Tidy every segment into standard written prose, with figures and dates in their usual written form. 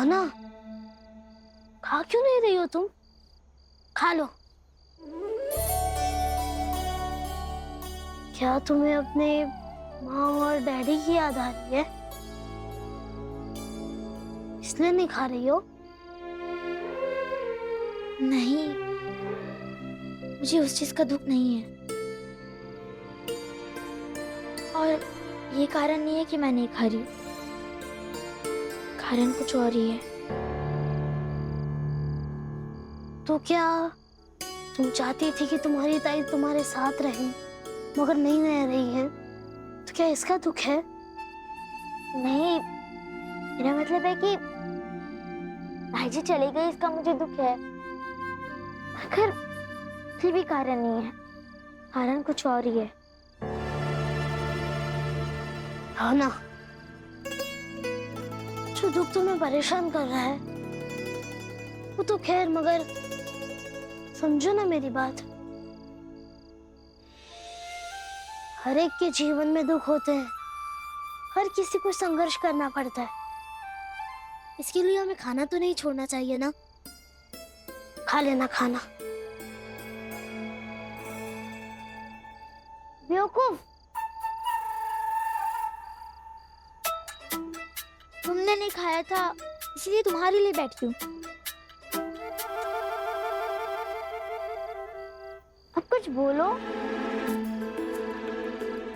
ना, खा क्यों नहीं रही हो तुम? खा लो। क्या तुम्हें अपने माँ और डैडी की याद आ रही है, इसलिए नहीं खा रही हो? नहीं, मुझे उस चीज का दुख नहीं है, और ये कारण नहीं है कि मैं नहीं खा रही हूँ। कारण कुछ और ही है। तो क्या तुम चाहती थी कि तुम्हारी ताई तुम्हारे साथ रहे, मगर नहीं रह रही है, तो क्या इसका दुख है? नहीं, मेरा मतलब है कि ताई जी चली गई, इसका मुझे दुख है, मगर फिर भी कारण नहीं है, कारण कुछ और ही है। हाँ ना, जो दुख तुम्हें परेशान कर रहा है वो तो खैर, मगर समझो ना मेरी बात। हर एक के जीवन में दुख होते हैं, हर किसी को संघर्ष करना पड़ता है, इसके लिए हमें खाना तो नहीं छोड़ना चाहिए ना। खा लेना खाना। बेवकूफ, तुमने नहीं खाया था इसलिए तुम्हारे लिए बैठी हूँ। अब कुछ बोलो।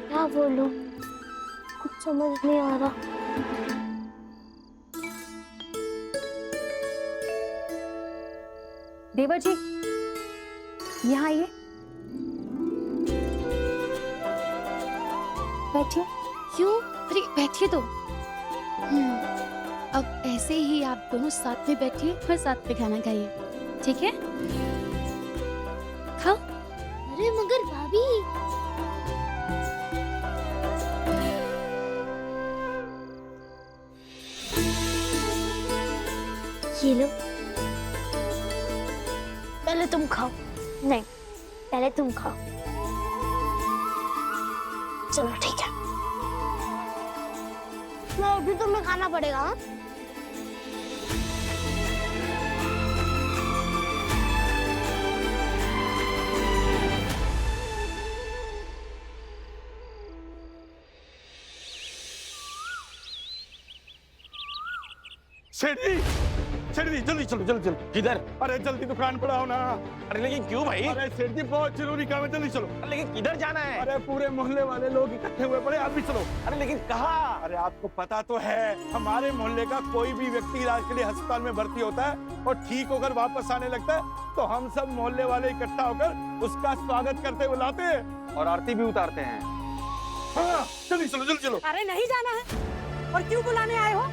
क्या बोलूं, कुछ समझ नहीं आ रहा। देवर जी, यहाँ आइए, बैठिए। क्यों? अरे बैठिए तो। अब ऐसे ही आप दोनों साथ में बैठिए और साथ में खाना खाइए, ठीक है? खाओ। अरे मगर भाभी, ये लो। पहले तुम खाओ। नहीं, पहले तुम खाओ। चलो ठीक है, मैं अभी तुम्हें खाना पड़ेगा। हाँ? सेठ जी जल्दी चलो, जल्दी चलो। किधर? अरे जल्दी दुकान पर आओ ना। अरे लेकिन क्यों भाई? अरे सेठ जी बहुत जरूरी काम है, जल्दी चलो। अरे लेकिन किधर जाना है? अरे पूरे मोहल्ले वाले लोग इकट्ठे हुए पड़े, आप भी चलो। अरे लेकिन कहाँ? अरे आपको पता तो है, हमारे मोहल्ले का कोई भी व्यक्ति इलाज के लिए अस्पताल में भर्ती होता है और ठीक होकर वापस आने लगता है, तो हम सब मोहल्ले वाले इकट्ठा होकर उसका स्वागत करते हुए लाते हैं और आरती भी उतारते हैं। हाँ, जल्दी चलो, जल्दी चलो। अरे नहीं जाना है, और क्यों बुलाने आए हो?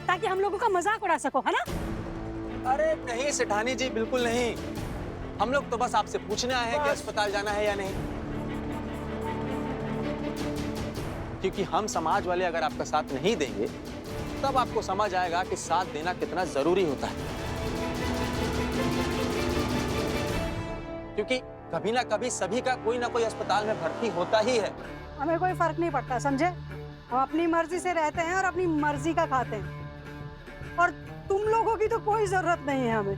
ताकि हम लोगों का मजाक उड़ा सको, है ना? अरे नहीं सेठानी जी, बिल्कुल नहीं। हम लोग तो बस आपसे पूछने आए हैं कि अस्पताल जाना है या नहीं, क्योंकि हम समाज वाले अगर आपका साथ नहीं देंगे तब आपको समझ आएगा कि साथ देना कितना जरूरी होता है। क्योंकि कभी ना कभी सभी का कोई ना कोई अस्पताल में भर्ती होता ही है। हमें कोई फर्क नहीं पड़ता, समझे? हम अपनी मर्जी से रहते हैं और अपनी मर्जी का खाते हैं, और तुम लोगों की तो कोई जरूरत नहीं है हमें।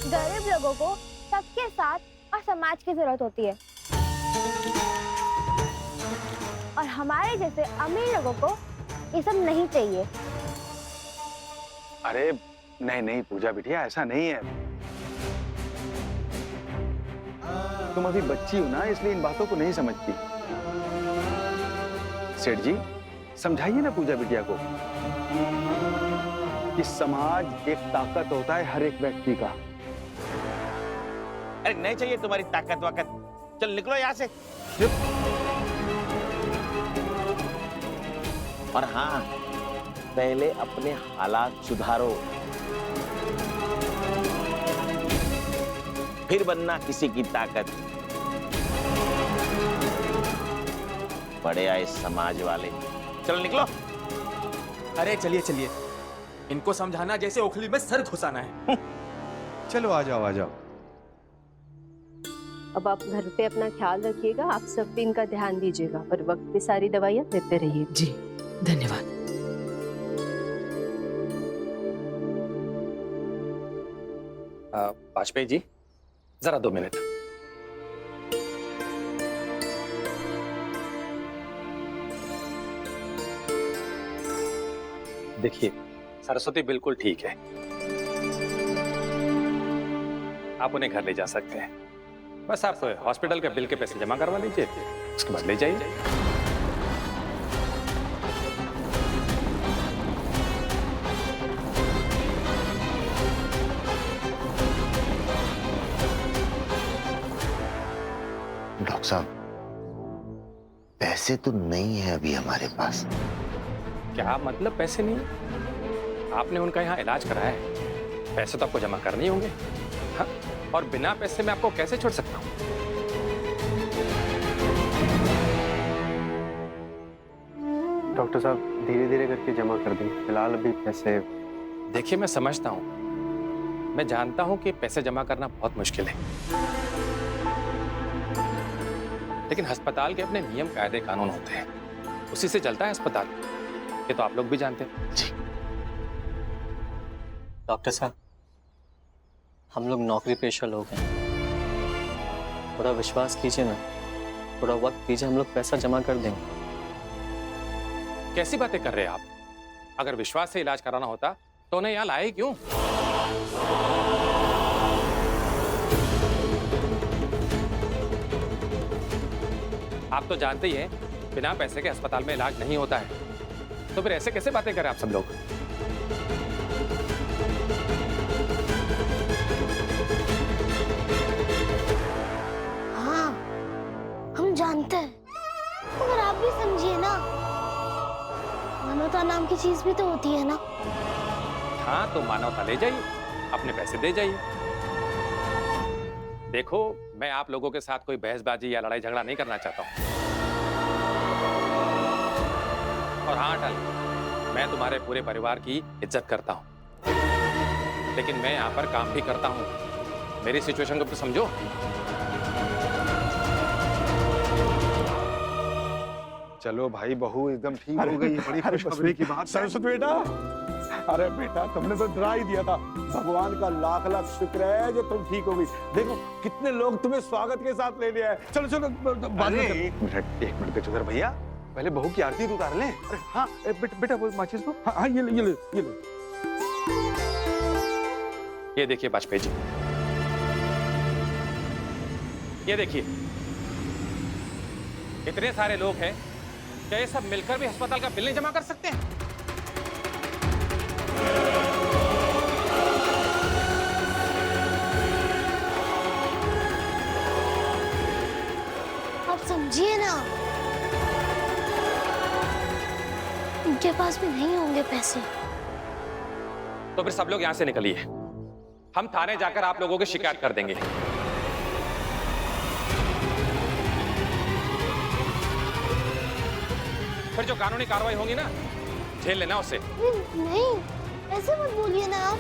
गरीब लोगों को सबके साथ और समाज की जरूरत होती है, और हमारे जैसे अमीर लोगों को ये सब नहीं चाहिए। अरे नहीं नहीं पूजा बिटिया, ऐसा नहीं है। तुम अभी बच्ची हो ना, इसलिए इन बातों को नहीं समझती। सेठ जी समझाइए ना पूजा बिटिया को कि समाज एक ताकत होता है हर एक व्यक्ति का। अरे नहीं चाहिए तुम्हारी ताकत वाकत, चल निकलो यहाँ से। और हाँ, पहले अपने हालात सुधारो, फिर बनना किसी की ताकत। बड़े आए समाज वाले, चलो निकलो। अरे चलिए चलिए, इनको समझाना जैसे ओखली में सर घुसाना है। चलो आ जाओ, आ जाओ। अब आप घर पे अपना ख्याल रखिएगा, आप सब भी इनका ध्यान दीजिएगा और वक्त पे सारी दवाइयाँ देते रहिए। जी धन्यवाद। वाजपेयी जी, जरा 2 मिनट। देखिए, सरस्वती बिल्कुल ठीक है, आप उन्हें घर ले जा सकते हैं। बस आप हॉस्पिटल के बिल के पैसे जमा करवा लीजिए, उसके बाद ले जाइए। डॉक्टर साहब, पैसे तो नहीं है अभी हमारे पास। क्या मतलब पैसे नहीं? आपने उनका यहाँ इलाज कराया है, पैसे तो आपको जमा करने ही होंगे। हाँ? और बिना पैसे में आपको कैसे छोड़ सकता हूँ? डॉक्टर साहब, धीरे धीरे करके जमा कर देंगे, फिलहाल अभी पैसे। देखिए, मैं समझता हूँ, मैं जानता हूँ कि पैसे जमा करना बहुत मुश्किल है, लेकिन अस्पताल के अपने नियम कायदे कानून होते हैं, उसी से चलता है अस्पताल। ये तो आप लोग भी जानते हैं। जी। डॉक्टर साहब, हम लोग नौकरी पेशा लोग हैं, थोड़ा विश्वास कीजिए ना, थोड़ा वक्त दीजिए, हम लोग पैसा जमा कर देंगे। कैसी बातें कर रहे हैं आप? अगर विश्वास से इलाज कराना होता तो उन्हें यहाँ लाए क्यों? आप तो जानते ही हैं, बिना पैसे के अस्पताल में इलाज नहीं होता है, तो फिर ऐसे कैसे बातें करें आप सब लोग? हाँ, हम जानते हैं, मगर आप भी समझिए ना, मानवता नाम की चीज भी तो होती है ना। हाँ, तो मानवता ले जाइए, अपने पैसे दे जाइए। देखो, मैं आप लोगों के साथ कोई बहसबाजी या लड़ाई झगड़ा नहीं करना चाहता हूँ। और हाँ अटल, मैं तुम्हारे पूरे परिवार की इज्जत करता हूँ, लेकिन मैं यहाँ पर काम भी करता हूँ। मेरी सिचुएशन को तो समझो। चलो भाई, बहू एकदम ठीक हो गई, बड़ी खुशखबरी की बात। सरस्वती बेटा, अरे बेटा, तुमने तो डरा ही दिया था। भगवान का लाख लाख शुक्र है जो तुम ठीक हो गई। देखो कितने लोग तुम्हें स्वागत के साथ ले लिया है। चलो चलो, एक मिनट बेचुगर भैया, पहले बहू की आरती तो उतार लें। अरे हाँ, बेटा वो माचिस को। हाँ हाँ, ये ले। ये देखिए वाजपेयी जी, ये देखिए, इतने सारे लोग हैं, क्या ये सब मिलकर भी अस्पताल का बिल नहीं जमा कर सकते हैं? आप समझिए ना, उनके पास भी नहीं होंगे पैसे। तो फिर सब लोग यहां से निकलिए, हम थाने जाकर आप लोगों की शिकायत कर देंगे। फिर जो कानूनी कार्रवाई होगी ना, झेल लेना उसे। नहीं, ऐसे मत बोलिए ना आप।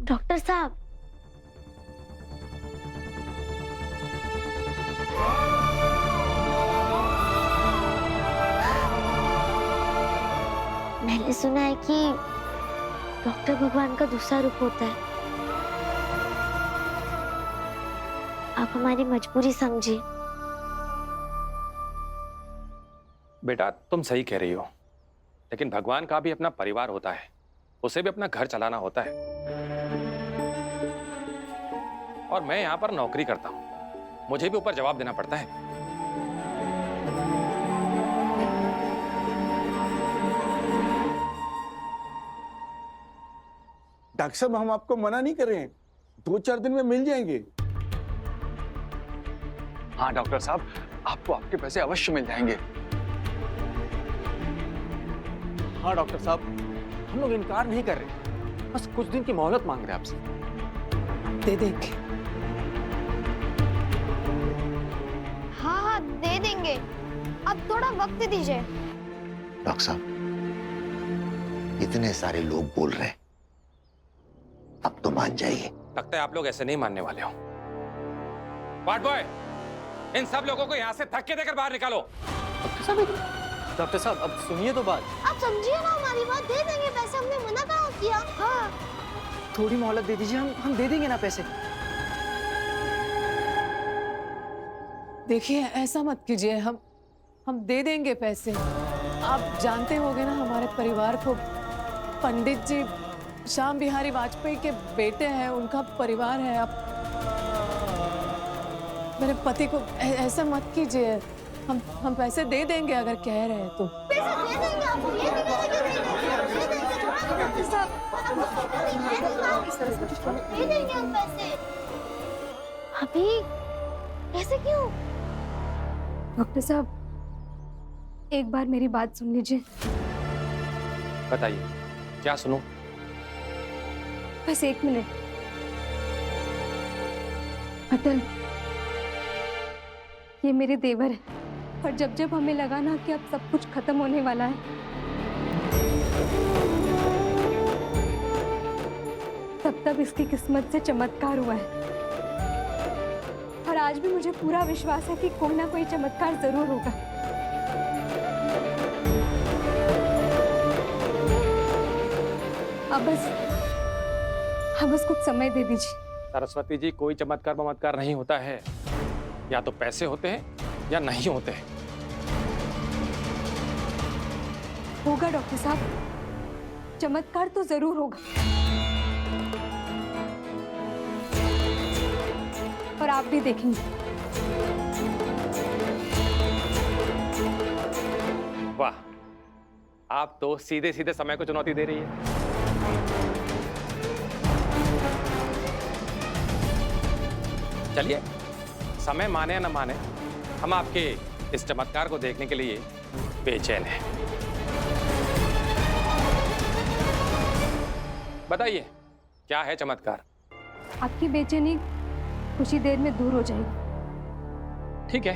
डॉक्टर साहब, मैंने सुना है कि डॉक्टर भगवान का दूसरा रूप होता है। आप हमारी मजबूरी समझिए। बेटा, तुम सही कह रही हो, लेकिन भगवान का भी अपना परिवार होता है, उसे भी अपना घर चलाना होता है। और मैं यहां पर नौकरी करता हूं, मुझे भी ऊपर जवाब देना पड़ता है। डॉक्टर साहब, हम आपको मना नहीं कर रहे हैं, 2-4 दिन में मिल जाएंगे। हाँ डॉक्टर साहब, आपको आपके पैसे अवश्य मिल जाएंगे। हाँ डॉक्टर साहब, हम लोग इनकार नहीं कर रहे, बस कुछ दिन की मोहलत मांग रहे हैं आपसे। दे देंगे। हाँ, दे देंगे, अब थोड़ा वक्त दीजिए। डॉक्टर साहब, इतने सारे लोग बोल रहे हैं, अब तो मान जाइए। लगता है आप लोग ऐसे नहीं मानने वाले हो। वार्ड बॉय, इन सब लोगों को यहाँ से धक्के देकर बाहर निकालो। डॉक्टर साहब, डॉक्टर साहब अब सुनिए तो बात। आप समझिए ना हमारी बात, दे देंगे पैसे, हमने मना कहाँ किया। हाँ थोड़ी मोहलत दे दीजिए, हम दे देंगे ना पैसे। देखिए ऐसा मत कीजिए, हम दे देंगे पैसे। आप जानते होंगे ना हमारे परिवार को, पंडित जी श्याम बिहारी वाजपेयी के बेटे हैं, उनका परिवार है। आप मेरे पति को ऐसा मत कीजिए, हम पैसे दे देंगे अगर कह रहे हैं तो। पैसे दे देंगे आपको, ये नहीं कहेंगे दे देंगे हम पैसे। अभी ऐसे क्यों? डॉक्टर साहब एक बार मेरी बात सुन लीजिए। बताइए क्या सुनूं? बस 1 मिनट। अतल, ये मेरे देवर है और जब जब हमें लगा ना कि अब सब कुछ खत्म होने वाला है, तब तब इसकी किस्मत से चमत्कार हुआ है। और आज भी मुझे पूरा विश्वास है कि कोई ना कोई चमत्कार जरूर होगा। अब बस कुछ समय दे दीजिए। सरस्वती जी, कोई चमत्कार नहीं होता है। या तो पैसे होते हैं या नहीं होते हैं। होगा डॉक्टर साहब, चमत्कार तो जरूर होगा। और आप भी देखेंगे। वाह, आप तो सीधे सीधे समय को चुनौती दे रही है। चलिए, समय माने या न माने, हम आपके इस चमत्कार को देखने के लिए बेचैन हैं। बताइए क्या है चमत्कार? आपकी बेचैनी कुछ ही देर में दूर हो जाएगी। ठीक है,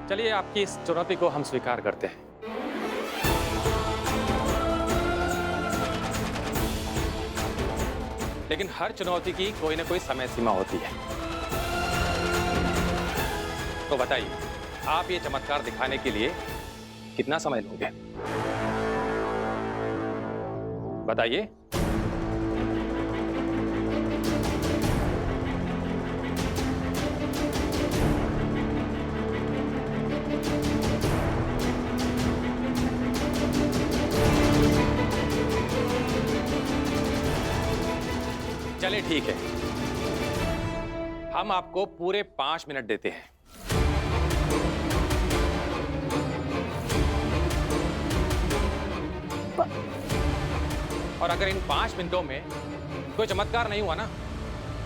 चलिए आपकी इस चुनौती को हम स्वीकार करते हैं। लेकिन हर चुनौती की कोई ना कोई समय सीमा होती है। तो बताइए, आप ये चमत्कार दिखाने के लिए कितना समय लोगे? बताइए। चलिए ठीक है, हम आपको पूरे 5 मिनट देते हैं। और अगर इन 5 मिनटों में कोई चमत्कार नहीं हुआ ना,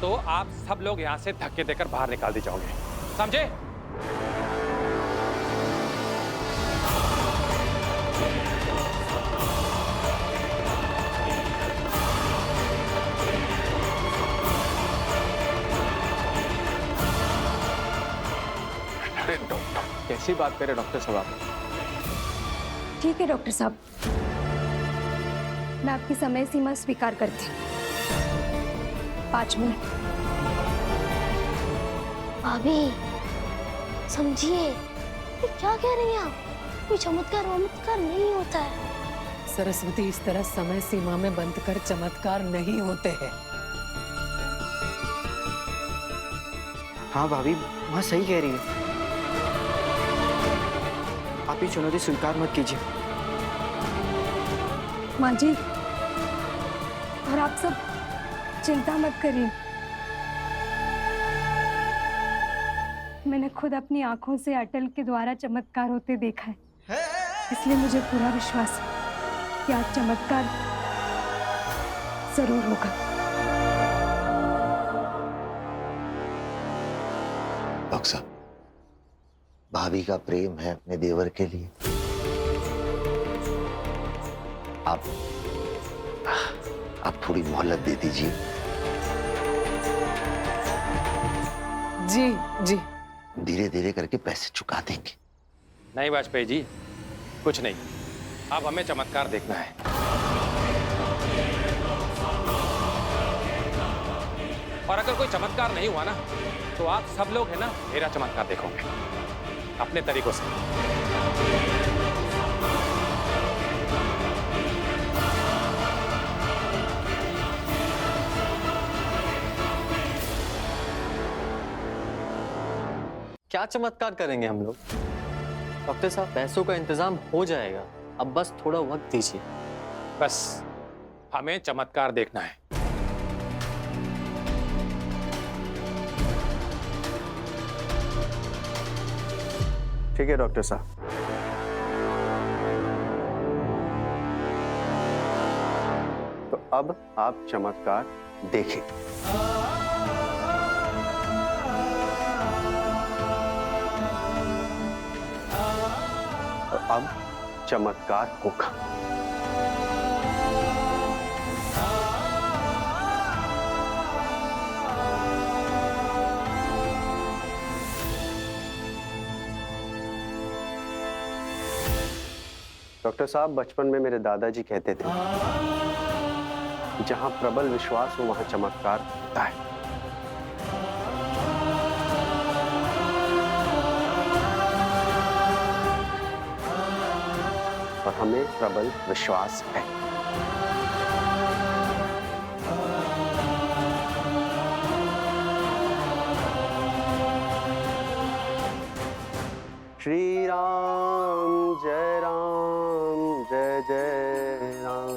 तो आप सब लोग यहां से धक्के देकर बाहर निकाल दिए जाओगे, समझे? कैसी बात करे डॉक्टर साहब आप? ठीक है डॉक्टर साहब, मैं आपकी समय सीमा स्वीकार करती हूँ। 5 मिनट। भाभी समझिए, ये क्या कह रही हैं आप? कोई चमत्कार वमत्कार नहीं होता है। सरस्वती, इस तरह समय सीमा में बंद कर चमत्कार नहीं होते हैं। हाँ भाभी, माँ सही कह रही है। आप ये चुनौती स्वीकार मत कीजिए। माँ जी, और आप सब चिंता मत करिए। मैंने खुद अपनी आंखों से अटल के द्वारा चमत्कार होते देखा है, इसलिए मुझे पूरा विश्वास है कि आज चमत्कार जरूर होगा। डॉक्टर साहब, भाभी का प्रेम है अपने देवर के लिए। आप थोड़ी मोहलत दे दीजिए। जी जी, धीरे धीरे करके पैसे चुका देंगे। नहीं वाजपेयी जी, कुछ नहीं, अब हमें चमत्कार देखना है। और अगर कोई चमत्कार नहीं हुआ ना, तो आप सब लोग है ना मेरा चमत्कार देखोगे अपने तरीकों से। क्या चमत्कार करेंगे हम लोग? डॉक्टर साहब, पैसों का इंतजाम हो जाएगा, अब बस थोड़ा वक्त दीजिए। बस हमें चमत्कार देखना है। ठीक है डॉक्टर साहब। तो अब आप चमत्कार देखें। और अब चमत्कार होगा। डॉक्टर साहब, बचपन में मेरे दादाजी कहते थे, जहां प्रबल विश्वास हो वहां चमत्कार होता है। और हमें प्रबल विश्वास है। श्री राम जय राम जय जय राम।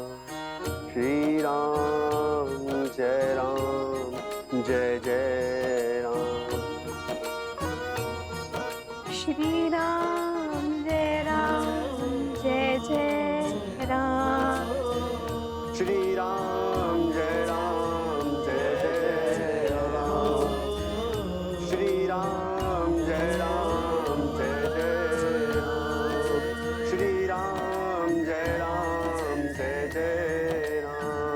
श्री राम जय राम जय जय राम। श्री राम जय जय राम। श्री राम जय जय राम। श्री राम जय जय राम। श्री राम जय जय राम। श्री राम जय जय राम।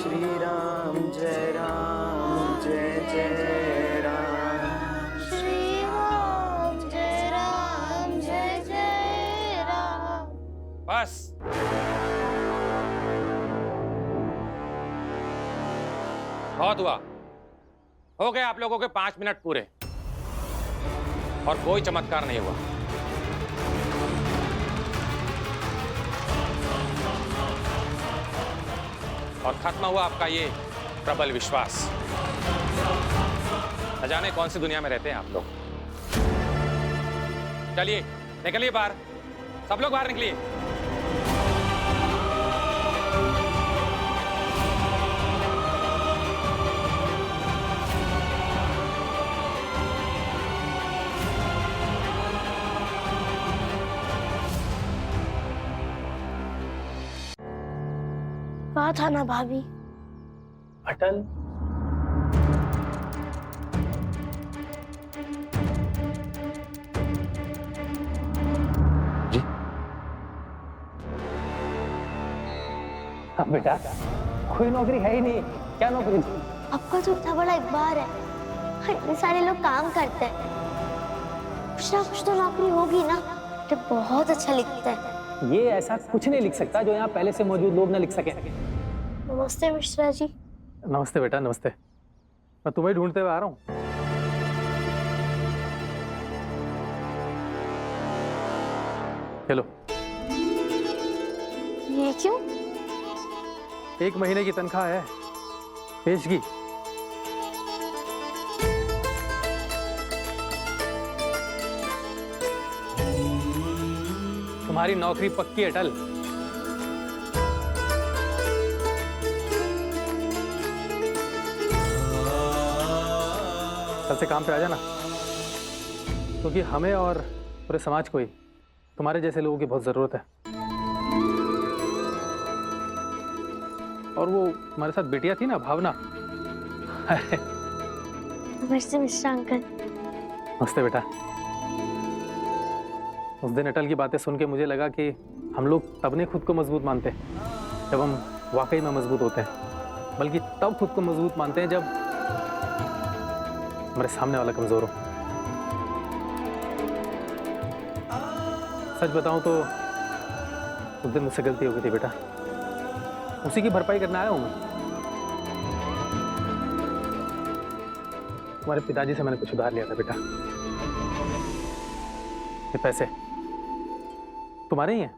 श्री राम जय जय राम। श्री राम जय जय राम। बस बहुत हुआ, हो गए आप लोगों के 5 मिनट पूरे और कोई चमत्कार नहीं हुआ। और खत्म हुआ आपका ये प्रबल विश्वास। न जाने कौन सी दुनिया में रहते हैं आप लोग। चलिए निकलिए बाहर, सब लोग बाहर निकलिए। कहा था ना भाभी, अटल, हाँ बेटा, कोई नौकरी है ही नहीं। क्या नौकरी थी? आपका तो इतना बड़ा अखबार है, इतने सारे लोग काम करते हैं, कुछ ना कुछ तो नौकरी होगी ना। तो बहुत अच्छा लिखता है। ये ऐसा कुछ नहीं लिख सकता जो यहाँ पहले से मौजूद लोग ना लिख सके। नमस्ते मिश्रा जी। नमस्ते बेटा, नमस्ते। मैं तुम्हें ढूंढते हुए आ रहा हूँ। चलो। ये क्यों? 1 महीने की तनख्वाह है, पेशगी। तुम्हारी नौकरी पक्की है अटल। कल से काम पे आ जाना, क्योंकि हमें और पूरे समाज को ही तुम्हारे जैसे लोगों की बहुत जरूरत है। और वो हमारे साथ बेटिया थी ना, भावना। नमस्ते मिश्रा अंकल। नमस्ते बेटा। उस दिन अटल की बातें सुन के मुझे लगा कि हम लोग तब नहीं खुद को मजबूत मानते जब हम वाकई में मजबूत होते हैं, बल्कि तब खुद को मजबूत मानते हैं जब हमारे सामने वाला कमजोर हो। सच बताऊं तो उस दिन मुझसे गलती हो गई थी बेटा, उसी की भरपाई करने आया हूं मैं। तुम्हारे पिताजी से मैंने कुछ उधार लिया था बेटा। ये पैसे तुम्हारे ही हैं।